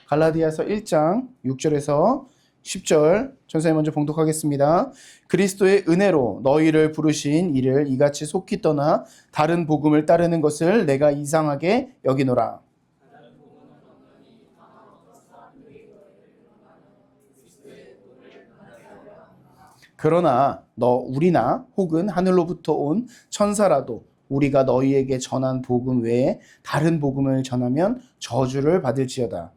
갈라디아서 1장 6절에서 10절 전사님 먼저 봉독하겠습니다. 그리스도의 은혜로 너희를 부르신 이를 이같이 속히 떠나 다른 복음을 따르는 것을 내가 이상하게 여기노라. 그러나 우리나 혹은 하늘로부터 온 천사라도 우리가 너희에게 전한 복음 외에 다른 복음을 전하면 저주를 받을지어다.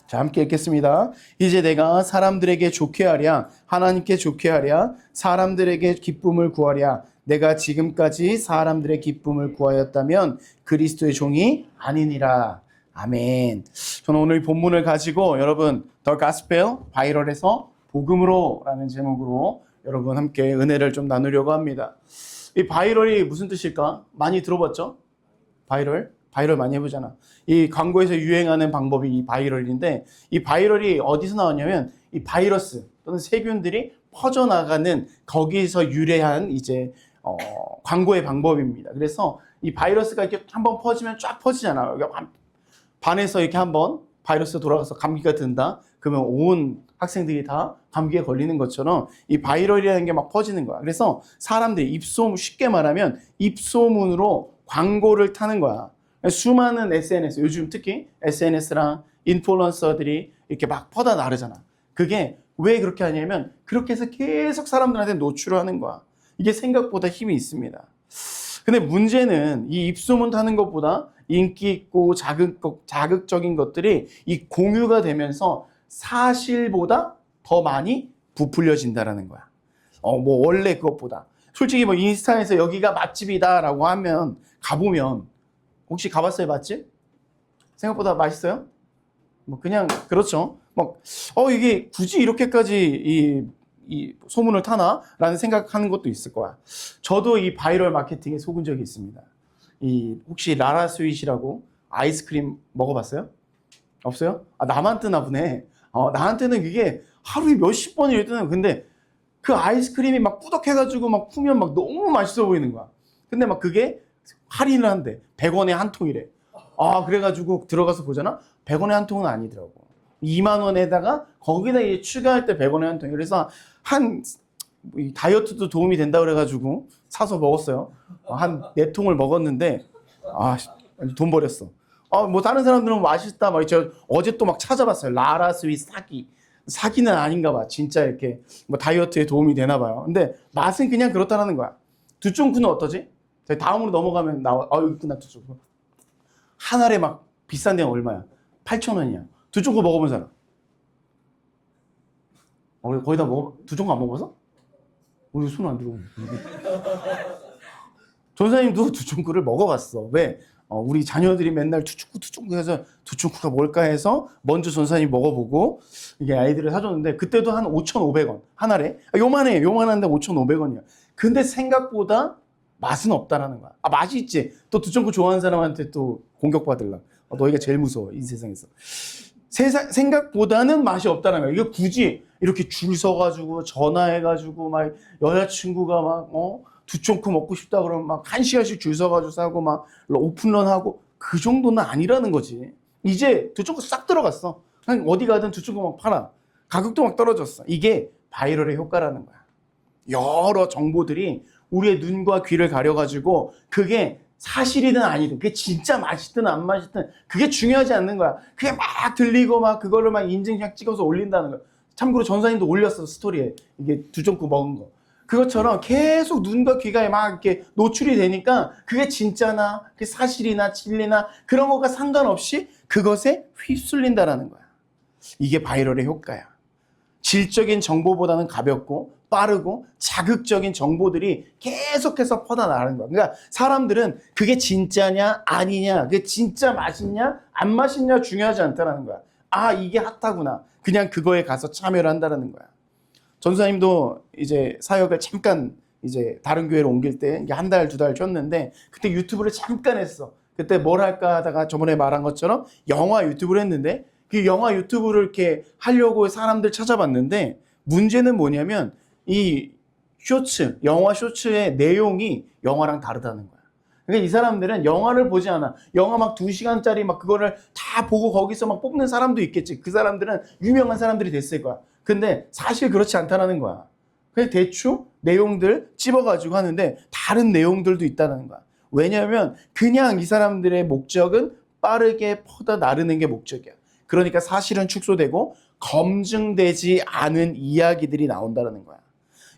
자, 함께 읽겠습니다. 이제 내가 사람들에게 좋게 하랴, 하나님께 좋게 하랴, 사람들에게 기쁨을 구하랴. 내가 지금까지 사람들의 기쁨을 구하였다면 그리스도의 종이 아니니라. 아멘. 저는 오늘 이 본문을 가지고 여러분 The Gospel 바이럴에서 복음으로 라는 제목으로 여러분 함께 은혜를 좀 나누려고 합니다. 이 바이럴이 무슨 뜻일까? 많이 들어봤죠? 바이럴 많이 해보잖아. 이 광고에서 유행하는 방법이 이 바이럴인데, 이 바이럴이 어디서 나왔냐면 이 바이러스 또는 세균들이 퍼져나가는 거기서 유래한 이제 광고의 방법입니다. 그래서 이 바이러스가 이렇게 한번 퍼지면 쫙 퍼지잖아요. 반에서 이렇게 한번 바이러스 돌아가서 감기가 든다. 그러면 온 학생들이 다 감기에 걸리는 것처럼 이 바이럴이라는 게 막 퍼지는 거야. 그래서 사람들이 쉽게 말하면 입소문으로 광고를 타는 거야. 수많은 SNS, 요즘 특히 SNS랑 인플루언서들이 이렇게 막 퍼다 나르잖아. 그게 왜 그렇게 하냐면 그렇게 해서 계속 사람들한테 노출을 하는 거야. 이게 생각보다 힘이 있습니다. 근데 문제는 이 입소문 타는 것보다 인기 있고 자극적인 것들이 이 공유가 되면서 사실보다 더 많이 부풀려진다라는 거야. 원래 그것보다. 솔직히 인스타에서 여기가 맛집이다라고 하면 가보면 혹시 가봤어요, 맛집? 생각보다 맛있어요? 그냥 그렇죠. 이게 굳이 이렇게까지 이 소문을 타나? 라는 생각하는 것도 있을 거야. 저도 이 바이럴 마케팅에 속은 적이 있습니다. 혹시 라라 스윗이라고 아이스크림 먹어봤어요? 없어요? 나만 뜨나 보네. 나한테는 그게 하루에 몇십 번이 뜨는. 근데 그 아이스크림이 막 꾸덕해가지고 막 풀면 막 너무 맛있어 보이는 거야. 근데 그게 할인을 한대. 100원에 한 통이래. 그래가지고 들어가서 보잖아? 100원에 한 통은 아니더라고. 2만 원에다가 거기다 이제 추가할 때 100원에 한 통. 그래서 다이어트도 도움이 된다 그래가지고 사서 먹었어요. 한 4통을 먹었는데 돈 버렸어. 다른 사람들은 맛있다 어제 또 막 찾아봤어요. 라라 스윗 사기는 아닌가 봐. 진짜 이렇게 다이어트에 도움이 되나 봐요. 근데 맛은 그냥 그렇다는 거야. 두쫑쿠는 어떠지? 다음으로 넘어가면 나와. 여기 있구나, 두쫑쿠. 한 알에 비싼 데는 얼마야? 8,000원이야. 두쫑쿠 먹어본 사람? 거의 다 두쫑쿠 안 먹어서? 우리 손 안 들어오고. 전사님도 두쫑쿠를 먹어봤어. 왜? 우리 자녀들이 맨날 두쫑쿠 해서 두쫑쿠가 뭘까 해서 먼저 전사님 먹어보고 이게 아이들을 사줬는데 그때도 한 5,500원. 한 알에. 요만한데 5,500원이야. 근데 생각보다 맛은 없다라는 거야. 맛이 있지. 또 두쫑쿠 좋아하는 사람한테 또 공격받을라. 너희가 제일 무서워, 이 세상에서. 생각보다는 맛이 없다는 거야. 이거 굳이 이렇게 줄 서가지고 전화해가지고 여자친구가 두쫑쿠 먹고 싶다 그러면 1시간씩 줄 서가지고 사고 오픈런 하고 그 정도는 아니라는 거지. 이제 두쫑쿠 싹 들어갔어. 어디 가든 두쫑쿠 팔아. 가격도 떨어졌어. 이게 바이럴의 효과라는 거야. 여러 정보들이 우리의 눈과 귀를 가려가지고 그게 사실이든 아니든 그게 진짜 맛있든 안 맛있든 그게 중요하지 않는 거야. 그게 들리고 그거를 인증샷 찍어서 올린다는 거야. 참고로 전사님도 올렸어, 스토리에. 이게 두쫑쿠 먹은 거. 그것처럼 계속 눈과 귀가 이렇게 노출이 되니까 그게 진짜나 그게 사실이나 진리나 그런 거가 상관없이 그것에 휩쓸린다라는 거야. 이게 바이럴의 효과야. 질적인 정보보다는 가볍고 빠르고 자극적인 정보들이 계속해서 퍼져나가는 거야. 그러니까 사람들은 그게 진짜냐 아니냐, 그게 진짜 맛있냐 안 맛있냐 중요하지 않다는 거야. 이게 핫하구나. 그냥 그거에 가서 참여를 한다는 거야. 전사님도 이제 사역을 잠깐 이제 다른 교회로 옮길 때 한 달, 2달 줬는데 그때 유튜브를 잠깐 했어. 그때 뭘 할까 하다가 저번에 말한 것처럼 영화 유튜브를 했는데 그 영화 유튜브를 이렇게 하려고 사람들 찾아봤는데 문제는 뭐냐면 이 쇼츠, 영화 쇼츠의 내용이 영화랑 다르다는 거야. 그러니까 이 사람들은 영화를 보지 않아. 영화 막 2시간짜리 막 그거를 다 보고 거기서 막 뽑는 사람도 있겠지. 그 사람들은 유명한 사람들이 됐을 거야. 근데 사실 그렇지 않다는 거야. 그냥 대충 내용들 찝어가지고 하는데 다른 내용들도 있다는 거야. 왜냐하면 그냥 이 사람들의 목적은 빠르게 퍼다 나르는 게 목적이야. 그러니까 사실은 축소되고 검증되지 않은 이야기들이 나온다는 거야.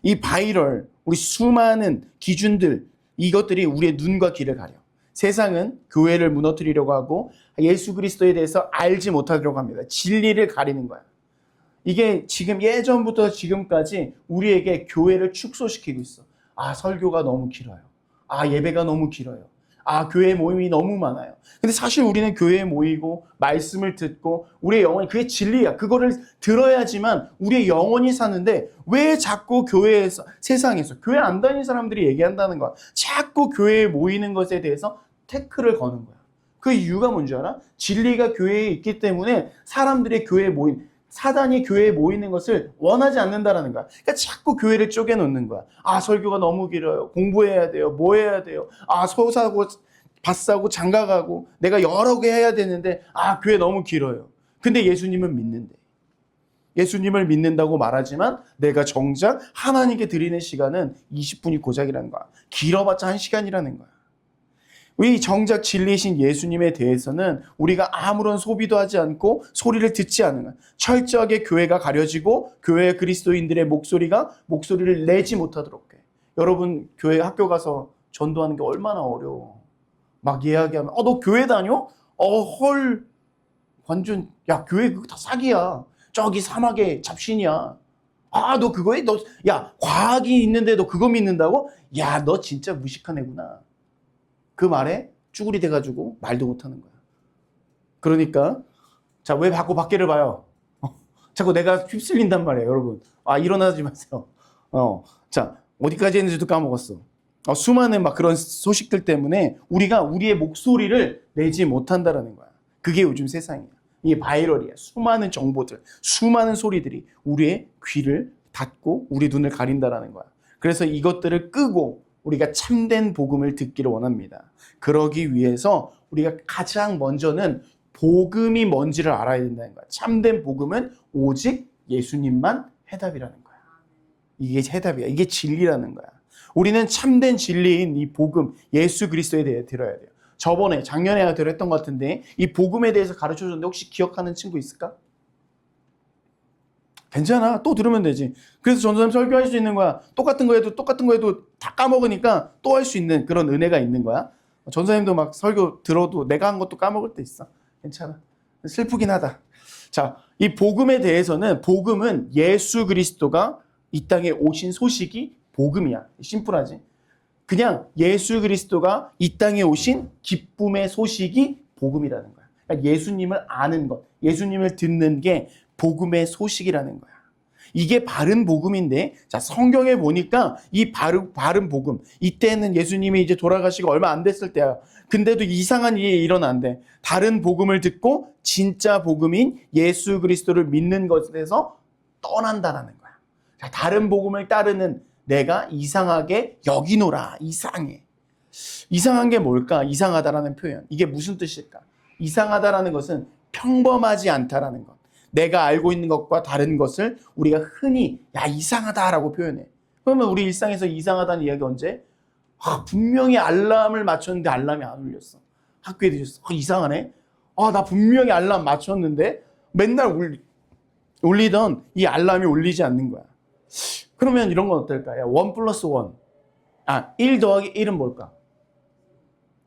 이 바이럴, 우리 수많은 기준들, 이것들이 우리의 눈과 귀를 가려. 세상은 교회를 무너뜨리려고 하고 예수 그리스도에 대해서 알지 못하려고 합니다. 진리를 가리는 거야. 이게 지금 예전부터 지금까지 우리에게 교회를 축소시키고 있어. 아, 설교가 너무 길어요. 아, 예배가 너무 길어요. 아, 교회 모임이 너무 많아요. 근데 사실 우리는 교회에 모이고 말씀을 듣고 우리의 영혼이 그게 진리야. 그거를 들어야지만 우리의 영혼이 사는데 왜 자꾸 교회에서 세상에서 교회 안 다니는 사람들이 얘기한다는 거야. 자꾸 교회에 모이는 것에 대해서 태클을 거는 거야. 그 이유가 뭔지 알아? 진리가 교회에 있기 때문에 사람들의 교회에 모인 사단이 교회에 모이는 것을 원하지 않는다라는 거야. 그러니까 자꾸 교회를 쪼개놓는 거야. 아, 설교가 너무 길어요. 공부해야 돼요. 뭐 해야 돼요. 아, 소사고 밭사고 장가가고 내가 여러 개 해야 되는데 아, 교회 너무 길어요. 근데 예수님은 믿는데. 예수님을 믿는다고 말하지만 내가 정작 하나님께 드리는 시간은 20분이 고작이라는 거야. 길어봤자 1시간이라는 거야. 우리 정작 진리이신 예수님에 대해서는 우리가 아무런 소비도 하지 않고 소리를 듣지 않는 거야. 철저하게 교회가 가려지고 교회 그리스도인들의 목소리를 내지 못하도록 해. 여러분 교회 학교 가서 전도하는 게 얼마나 어려워. 막 이야기하면 너 교회 다녀? 헐. 완전 야 교회 그거 다 사기야. 저기 사막에 잡신이야. 아, 너 그거에? 야 과학이 있는데 너 그거 믿는다고? 야, 너 진짜 무식한 애구나. 그 말에 쭈구리 돼가지고 말도 못하는 거야. 그러니까 자, 왜 자꾸 밖에를 봐요? 자꾸 내가 휩쓸린단 말이에요, 여러분. 아, 일어나지 마세요. 자, 어디까지 했는지도 까먹었어. 수많은 막 그런 소식들 때문에 우리가 우리의 목소리를 내지 못한다라는 거야. 그게 요즘 세상이야. 이게 바이럴이야. 수많은 정보들, 수많은 소리들이 우리의 귀를 닫고 우리 눈을 가린다라는 거야. 그래서 이것들을 끄고 우리가 참된 복음을 듣기를 원합니다. 그러기 위해서 우리가 가장 먼저는 복음이 뭔지를 알아야 된다는 거야. 참된 복음은 오직 예수님만 해답이라는 거야. 이게 해답이야. 이게 진리라는 거야. 우리는 참된 진리인 이 복음, 예수 그리스도에 대해 들어야 돼요. 작년에 했던 것 같은데 이 복음에 대해서 가르쳐줬는데 혹시 기억하는 친구 있을까? 괜찮아. 또 들으면 되지. 그래서 전도사님 설교할 수 있는 거야. 똑같은 거 해도 다 까먹으니까 또 할 수 있는 그런 은혜가 있는 거야. 전도사님도 막 설교 들어도 내가 한 것도 까먹을 때 있어. 괜찮아. 슬프긴 하다. 자, 이 복음에 대해서는 복음은 예수 그리스도가 이 땅에 오신 소식이 복음이야. 심플하지. 그냥 예수 그리스도가 이 땅에 오신 기쁨의 소식이 복음이라는 거야. 그러니까 예수님을 아는 것, 예수님을 듣는 게 복음의 소식이라는 거야. 이게 바른 복음인데, 자, 성경에 보니까 이 바른 복음, 이때는 예수님이 이제 돌아가시고 얼마 안 됐을 때야. 근데도 이상한 일이 일어난대. 다른 복음을 듣고 진짜 복음인 예수 그리스도를 믿는 것에서 떠난다라는 거야. 자, 다른 복음을 따르는 내가 이상하게 여기노라. 이상해. 이상한 게 뭘까? 이상하다라는 표현. 이게 무슨 뜻일까? 이상하다라는 것은 평범하지 않다라는 것. 내가 알고 있는 것과 다른 것을 우리가 흔히 야 이상하다라고 표현해. 그러면 우리 일상에서 이상하다는 이야기 언제? 분명히 알람을 맞췄는데 알람이 안 울렸어. 학교에 늦었어. 이상하네. 나 분명히 알람 맞췄는데 맨날 울리던 이 알람이 울리지 않는 거야. 그러면 이런 건 어떨까? 야, 1 플러스 1. 1 더하기 1은 뭘까?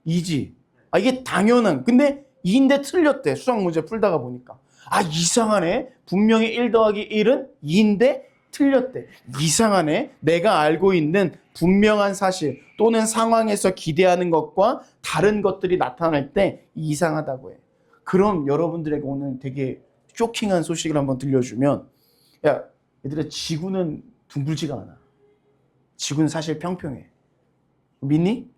2지. 이게 당연한. 근데 2인데 틀렸대. 수학 문제 풀다가 보니까. 이상하네. 분명히 1 더하기 1은 2인데 틀렸대. 이상하네. 내가 알고 있는 분명한 사실 또는 상황에서 기대하는 것과 다른 것들이 나타날 때 이상하다고 해. 그럼 여러분들에게 오늘 되게 쇼킹한 소식을 한번 들려주면, 야, 얘들아, 지구는 둥글지가 않아. 지구는 사실 평평해. 믿니?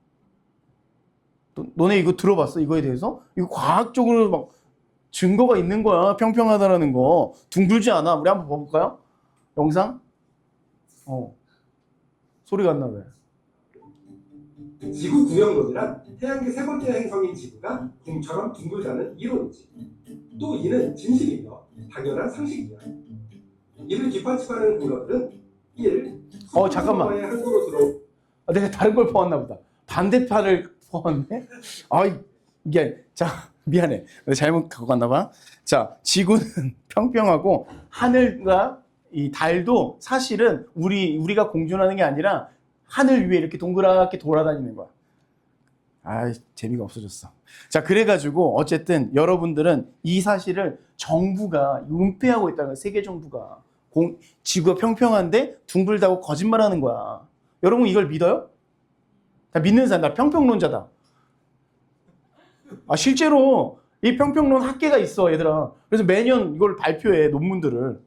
너네 이거 들어봤어? 이거에 대해서? 이거 과학적으로 막 증거가 있는 거야. 평평하다라는 거. 둥글지 않아. 우리 한번 봐볼까요? 영상? 소리가 안 나 왜? 지구 구형론이란 태양계 세 번째 행성인 지구가 궁처럼 둥글다는 이론이지. 또 이는 진실이며 당연한 상식이야. 이를 뒷받침하는 근거들은 1. 잠깐만. 한국으로 들어온 내가 다른 걸 퍼왔나 보다. 반대파를 퍼왔네? 이게, 자, 미안해. 내가 잘못 갖고 갔나 봐. 자, 지구는 평평하고 하늘과 이 달도 사실은 우리가 공존하는 게 아니라 하늘 위에 이렇게 동그랗게 돌아다니는 거야. 재미가 없어졌어. 자, 그래가지고 어쨌든 여러분들은 이 사실을 정부가 은폐하고 있다는 거야. 세계 정부가. 지구가 평평한데 둥글다고 거짓말하는 거야. 여러분 이걸 믿어요? 나 믿는 사람, 나 평평론자다. 실제로 이 평평론 학계가 있어, 얘들아. 그래서 매년 이걸 발표해, 논문들을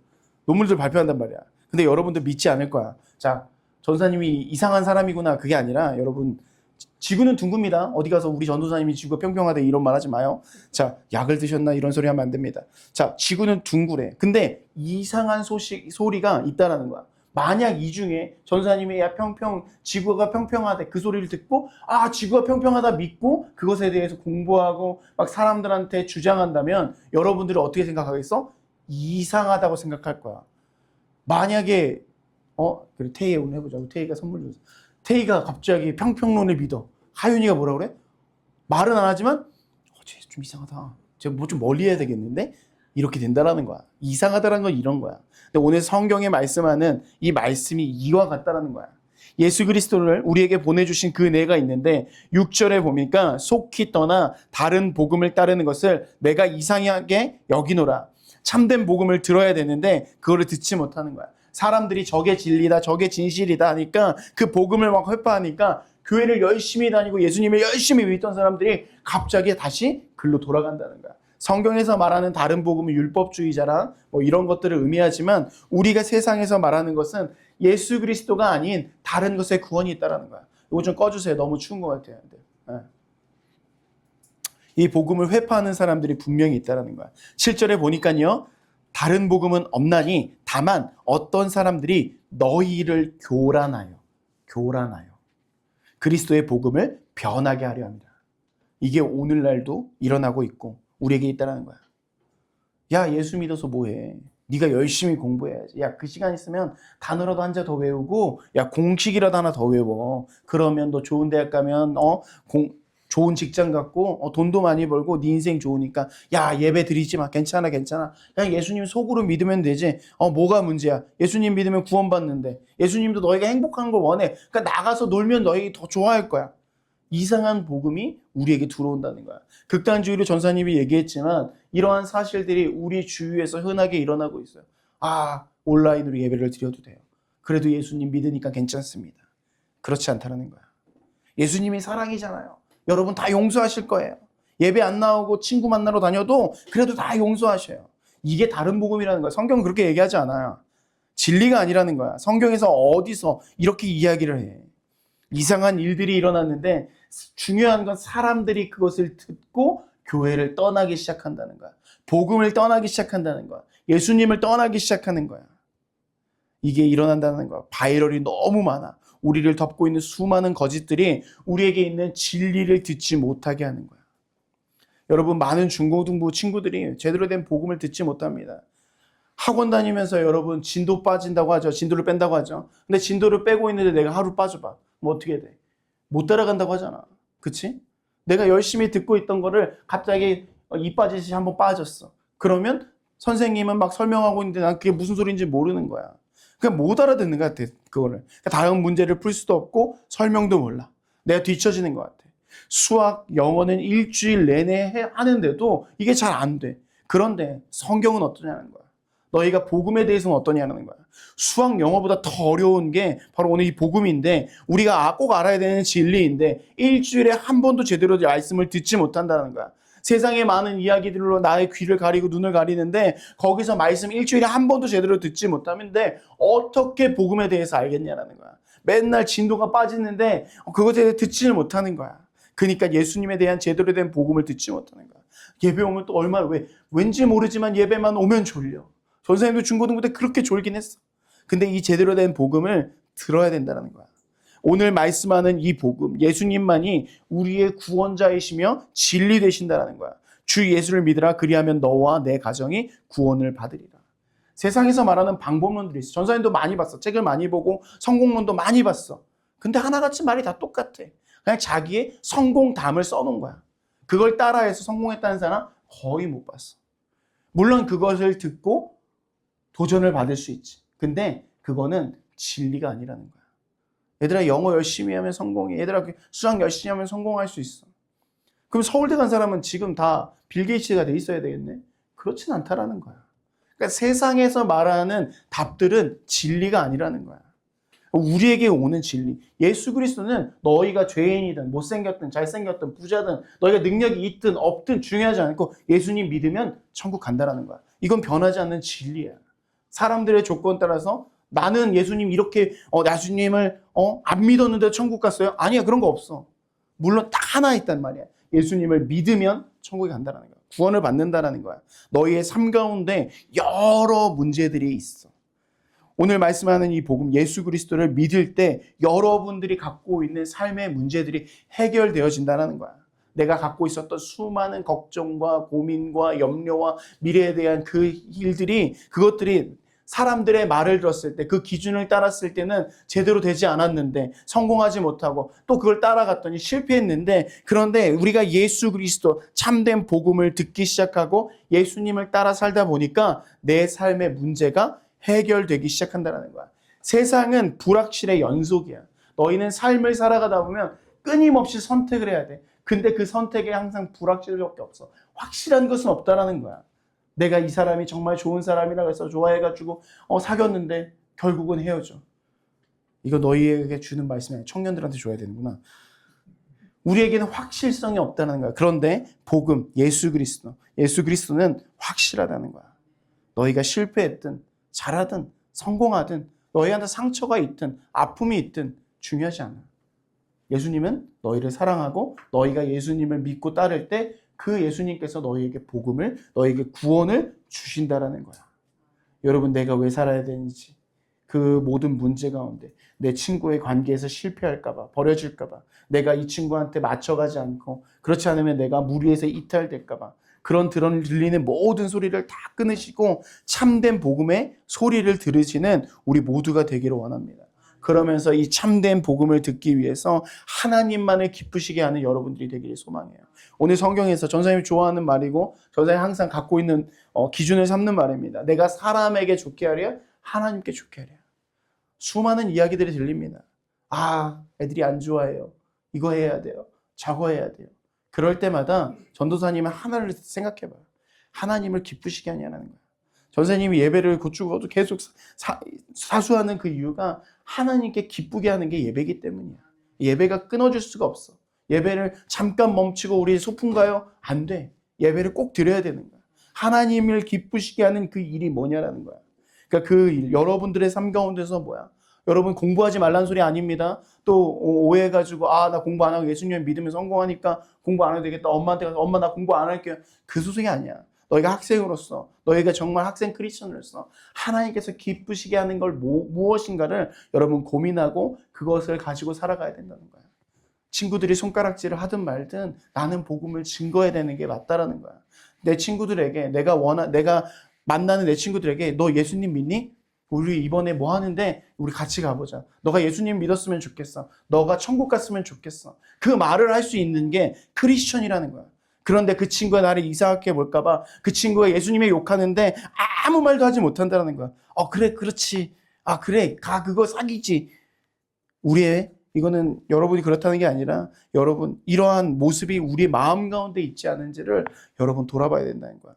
발표한단 말이야. 근데 여러분들 믿지 않을 거야. 자, 전사님이 이상한 사람이구나, 그게 아니라 여러분, 지구는 둥굽니다. 어디 가서 우리 전도사님이 지구가 평평하다 이런 말 하지 마요. 자, 약을 드셨나 이런 소리 하면 안 됩니다. 자, 지구는 둥그래. 근데 이상한 소리가 있다라는 거야. 만약 이 중에 전사님이 지구가 평평하대 그 소리를 듣고 지구가 평평하다 믿고 그것에 대해서 공부하고 막 사람들한테 주장한다면 여러분들은 어떻게 생각하겠어? 이상하다고 생각할 거야. 만약에 그래 태희 오늘 해보자. 태희가 선물 줬어. 태희가 갑자기 평평론을 믿어. 하윤이가 뭐라 그래? 말은 안 하지만 쟤 좀 이상하다. 쟤 뭐 좀 멀리 해야 되겠는데? 이렇게 된다라는 거야. 이상하다라는 건 이런 거야. 근데 오늘 성경에 말씀하는 이 말씀이 이와 같다라는 거야. 예수 그리스도를 우리에게 보내주신 그 은혜가 있는데 6절에 보니까 속히 떠나 다른 복음을 따르는 것을 내가 이상하게 여기노라. 참된 복음을 들어야 되는데 그거를 듣지 못하는 거야. 사람들이 저게 진리다, 저게 진실이다 하니까 그 복음을 막 회파하니까 교회를 열심히 다니고 예수님을 열심히 믿던 사람들이 갑자기 다시 글로 돌아간다는 거야. 성경에서 말하는 다른 복음은 율법주의자랑 뭐 이런 것들을 의미하지만 우리가 세상에서 말하는 것은 예수 그리스도가 아닌 다른 것에 구원이 있다는 거야. 이거 좀 꺼주세요. 너무 추운 것 같아요. 이 복음을 회파하는 사람들이 분명히 있다는 거야. 7절에 보니까요. 다른 복음은 없나니 다만 어떤 사람들이 너희를 교란하여 그리스도의 복음을 변하게 하려 합니다. 이게 오늘날도 일어나고 있고 우리에게 있다는 거야. 야, 예수 믿어서 뭐해? 네가 열심히 공부해야지. 야, 그 시간 있으면 단어라도 한 자 더 외우고 야, 공식이라도 하나 더 외워. 그러면 너 좋은 대학 가면 좋은 직장 갖고 돈도 많이 벌고 네 인생 좋으니까 야, 예배 드리지 마. 괜찮아. 야, 예수님 속으로 믿으면 되지. 뭐가 문제야? 예수님 믿으면 구원받는데. 예수님도 너희가 행복한 걸 원해. 그러니까 나가서 놀면 너희 더 좋아할 거야. 이상한 복음이 우리에게 들어온다는 거야. 극단주의로 전사님이 얘기했지만 이러한 사실들이 우리 주위에서 흔하게 일어나고 있어요. 온라인으로 예배를 드려도 돼요. 그래도 예수님 믿으니까 괜찮습니다. 그렇지 않다는 거야. 예수님이 사랑이잖아요. 여러분 다 용서하실 거예요. 예배 안 나오고 친구 만나러 다녀도 그래도 다 용서하셔요. 이게 다른 복음이라는 거야. 성경은 그렇게 얘기하지 않아요. 진리가 아니라는 거야. 성경에서 어디서 이렇게 이야기를 해. 이상한 일들이 일어났는데 중요한 건 사람들이 그것을 듣고 교회를 떠나기 시작한다는 거야. 복음을 떠나기 시작한다는 거야. 예수님을 떠나기 시작하는 거야. 이게 일어난다는 거야. 바이럴이 너무 많아. 우리를 덮고 있는 수많은 거짓들이 우리에게 있는 진리를 듣지 못하게 하는 거야. 여러분, 많은 중고등부 친구들이 제대로 된 복음을 듣지 못합니다. 학원 다니면서 여러분 진도 빠진다고 하죠. 진도를 뺀다고 하죠. 근데 진도를 빼고 있는데 내가 하루 빠져봐. 뭐 어떻게 돼? 못 따라간다고 하잖아. 그치? 내가 열심히 듣고 있던 거를 갑자기 이 빠지듯이 한번 빠졌어. 그러면 선생님은 막 설명하고 있는데 난 그게 무슨 소리인지 모르는 거야. 그냥 못 알아듣는 것 같아, 그거를. 다음 문제를 풀 수도 없고 설명도 몰라. 내가 뒤처지는 것 같아. 수학, 영어는 일주일 내내 하는데도 이게 잘 안 돼. 그런데 성경은 어떠냐는 거야. 너희가 복음에 대해서는 어떠냐는 거야. 수학, 영어보다 더 어려운 게 바로 오늘 이 복음인데 우리가 꼭 알아야 되는 진리인데 일주일에 한 번도 제대로 말씀을 듣지 못한다는 거야. 세상의 많은 이야기들로 나의 귀를 가리고 눈을 가리는데 거기서 말씀 일주일에 한 번도 제대로 듣지 못하는데 어떻게 복음에 대해서 알겠냐라는 거야. 맨날 진도가 빠지는데 그것에 대해 듣지를 못하는 거야. 그러니까 예수님에 대한 제대로 된 복음을 듣지 못하는 거야. 예배 오면 또 얼마나 왠지 모르지만 예배만 오면 졸려. 전사님도 중고등부 때 그렇게 졸긴 했어. 근데 이 제대로 된 복음을 들어야 된다는 거야. 오늘 말씀하는 이 복음, 예수님만이 우리의 구원자이시며 진리 되신다라는 거야. 주 예수를 믿으라. 그리하면 너와 내 가정이 구원을 받으리라. 세상에서 말하는 방법론들이 있어. 전사님도 많이 봤어. 책을 많이 보고 성공론도 많이 봤어. 근데 하나같이 말이 다 똑같아. 그냥 자기의 성공담을 써놓은 거야. 그걸 따라해서 성공했다는 사람 거의 못 봤어. 물론 그것을 듣고 도전을 받을 수 있지. 근데 그거는 진리가 아니라는 거야. 얘들아, 영어 열심히 하면 성공해. 얘들아, 수학 열심히 하면 성공할 수 있어. 그럼 서울대 간 사람은 지금 다 빌 게이츠가 돼 있어야 되겠네? 그렇진 않다라는 거야. 그러니까 세상에서 말하는 답들은 진리가 아니라는 거야. 우리에게 오는 진리. 예수 그리스도는 너희가 죄인이든 못생겼든 잘생겼든 부자든 너희가 능력이 있든 없든 중요하지 않고 예수님 믿으면 천국 간다라는 거야. 이건 변하지 않는 진리야. 사람들의 조건 따라서 나는 예수님 이렇게 예수님을 안 믿었는데 천국 갔어요? 아니야, 그런 거 없어. 물론 딱 하나 있단 말이야. 예수님을 믿으면 천국에 간다라는 거야. 구원을 받는다라는 거야. 너희의 삶 가운데 여러 문제들이 있어. 오늘 말씀하는 이 복음, 예수 그리스도를 믿을 때 여러분들이 갖고 있는 삶의 문제들이 해결되어진다는 거야. 내가 갖고 있었던 수많은 걱정과 고민과 염려와 미래에 대한 그 일들이, 그것들이 사람들의 말을 들었을 때, 그 기준을 따랐을 때는 제대로 되지 않았는데 성공하지 못하고 또 그걸 따라갔더니 실패했는데, 그런데 우리가 예수 그리스도 참된 복음을 듣기 시작하고 예수님을 따라 살다 보니까 내 삶의 문제가 해결되기 시작한다는 거야. 세상은 불확실의 연속이야. 너희는 삶을 살아가다 보면 끊임없이 선택을 해야 돼. 근데 그 선택에 항상 불확실밖에 없어. 확실한 것은 없다라는 거야. 내가 이 사람이 정말 좋은 사람이라고 해서 좋아해가지고 사귀었는데 결국은 헤어져. 이거 너희에게 주는 말씀이 아니야. 청년들한테 줘야 되는구나. 우리에게는 확실성이 없다는 거야. 그런데 복음, 예수 그리스도는 확실하다는 거야. 너희가 실패했든 잘하든 성공하든 너희한테 상처가 있든 아픔이 있든 중요하지 않아. 예수님은 너희를 사랑하고 너희가 예수님을 믿고 따를 때 그 예수님께서 너희에게 복음을, 너희에게 구원을 주신다라는 거야. 여러분, 내가 왜 살아야 되는지, 그 모든 문제 가운데 내 친구의 관계에서 실패할까봐, 버려질까봐, 내가 이 친구한테 맞춰가지 않고 그렇지 않으면 내가 무리에서 이탈될까봐 그런 들리는 모든 소리를 다 끊으시고 참된 복음의 소리를 들으시는 우리 모두가 되기를 원합니다. 그러면서 이 참된 복음을 듣기 위해서 하나님만을 기쁘시게 하는 여러분들이 되기를 소망해요. 오늘 성경에서 전사님이 좋아하는 말이고 전사님이 항상 갖고 있는 기준을 삼는 말입니다. 내가 사람에게 좋게 하랴, 하나님께 좋게 하랴. 수많은 이야기들이 들립니다. 애들이 안 좋아해요. 이거 해야 돼요. 저거 해야 돼요. 그럴 때마다 전도사님은 하나를 생각해봐요. 하나님을 기쁘시게 하냐는 거예요. 전사님이 예배를 고추고도 계속 사수하는 그 이유가 하나님께 기쁘게 하는 게 예배이기 때문이야. 예배가 끊어질 수가 없어. 예배를 잠깐 멈추고 우리 소풍 가요? 안 돼. 예배를 꼭 드려야 되는 거야. 하나님을 기쁘시게 하는 그 일이 뭐냐라는 거야. 그러니까 그 일, 여러분들의 삶 가운데서 뭐야? 여러분 공부하지 말라는 소리 아닙니다. 또 오해해가지고 나 공부 안 하고 예수님 믿으면 성공하니까 공부 안 해도 되겠다. 엄마한테 가서 엄마 나 공부 안 할게요. 그 소식이 아니야. 너희가 학생으로서, 너희가 정말 학생 크리스천으로서 하나님께서 기쁘시게 하는 걸 무엇인가를 여러분 고민하고 그것을 가지고 살아가야 된다는 거야. 친구들이 손가락질을 하든 말든 나는 복음을 증거해야 되는 게 맞다라는 거야. 내 친구들에게 내가 만나는 내 친구들에게 너 예수님 믿니? 우리 이번에 뭐 하는데 우리 같이 가보자. 너가 예수님 믿었으면 좋겠어. 너가 천국 갔으면 좋겠어. 그 말을 할 수 있는 게 크리스천이라는 거야. 그런데 그 친구가 나를 이상하게 볼까봐 그 친구가 예수님의 욕하는데 아무 말도 하지 못한다는 거야. 그래, 그렇지. 그래, 그거 사기지. 이거는 여러분이 그렇다는 게 아니라 여러분 이러한 모습이 우리 마음 가운데 있지 않은지를 여러분 돌아봐야 된다는 거야.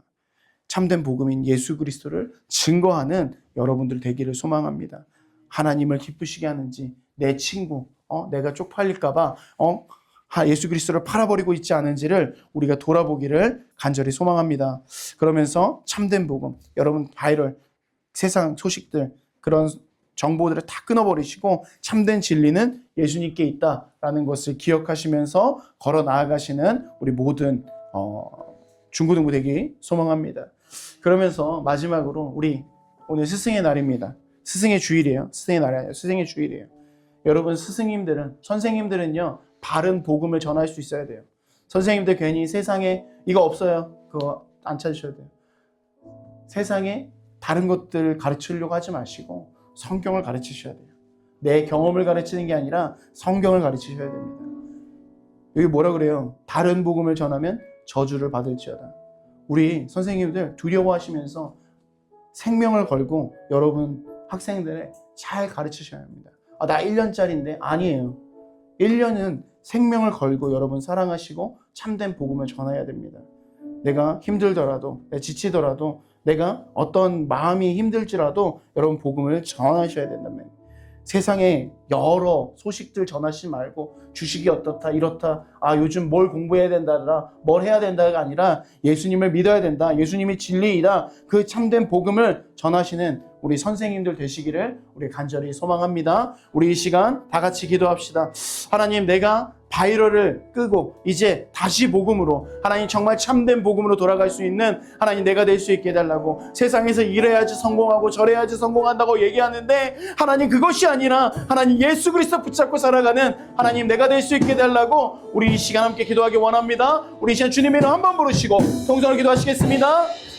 참된 복음인 예수 그리스도를 증거하는 여러분들 되기를 소망합니다. 하나님을 기쁘시게 하는지, 내 친구, 내가 쪽팔릴까봐 예수 그리스도를 팔아버리고 있지 않은지를 우리가 돌아보기를 간절히 소망합니다. 그러면서 참된 복음, 여러분 바이럴, 세상 소식들, 그런 정보들을 다 끊어버리시고 참된 진리는 예수님께 있다라는 것을 기억하시면서 걸어 나아가시는 우리 모든 중고등부 되기 소망합니다. 그러면서 마지막으로 우리 오늘 스승의 날입니다. 스승의 주일이에요. 스승의 날이 아니라 스승의 주일이에요. 여러분 스승님들은, 선생님들은요, 바른 복음을 전할 수 있어야 돼요. 선생님들 괜히 세상에 이거 없어요, 그거 안 찾으셔야 돼요. 세상에 다른 것들을 가르치려고 하지 마시고 성경을 가르치셔야 돼요. 내 경험을 가르치는 게 아니라 성경을 가르치셔야 됩니다. 여기 뭐라 그래요? 다른 복음을 전하면 저주를 받을지어다. 우리 선생님들 두려워하시면서 생명을 걸고 여러분 학생들을 잘 가르치셔야 합니다. 나 1년짜리인데 아니에요. 1년은 생명을 걸고 여러분 사랑하시고 참된 복음을 전해야 됩니다. 내가 힘들더라도, 내가 지치더라도, 내가 어떤 마음이 힘들지라도 여러분 복음을 전하셔야 된다면, 세상에 여러 소식들 전하지 말고 주식이 어떻다 이렇다, 요즘 뭘 공부해야 된다더라, 뭘 해야 된다가 아니라 예수님을 믿어야 된다, 예수님이 진리이다, 그 참된 복음을 전하시는 우리 선생님들 되시기를 우리 간절히 소망합니다. 우리 이 시간 다 같이 기도합시다. 하나님, 내가 바이럴을 끄고 이제 다시 복음으로, 하나님 정말 참된 복음으로 돌아갈 수 있는 하나님 내가 될 수 있게 해달라고. 세상에서 이래야지 성공하고 저래야지 성공한다고 얘기하는데 하나님 그것이 아니라 하나님 예수 그리스도 붙잡고 살아가는 하나님 내가 될 수 있게 해달라고 우리 이 시간 함께 기도하기 원합니다. 우리 이 시간 주님의 이름 한번 부르시고 동성으로 기도하시겠습니다.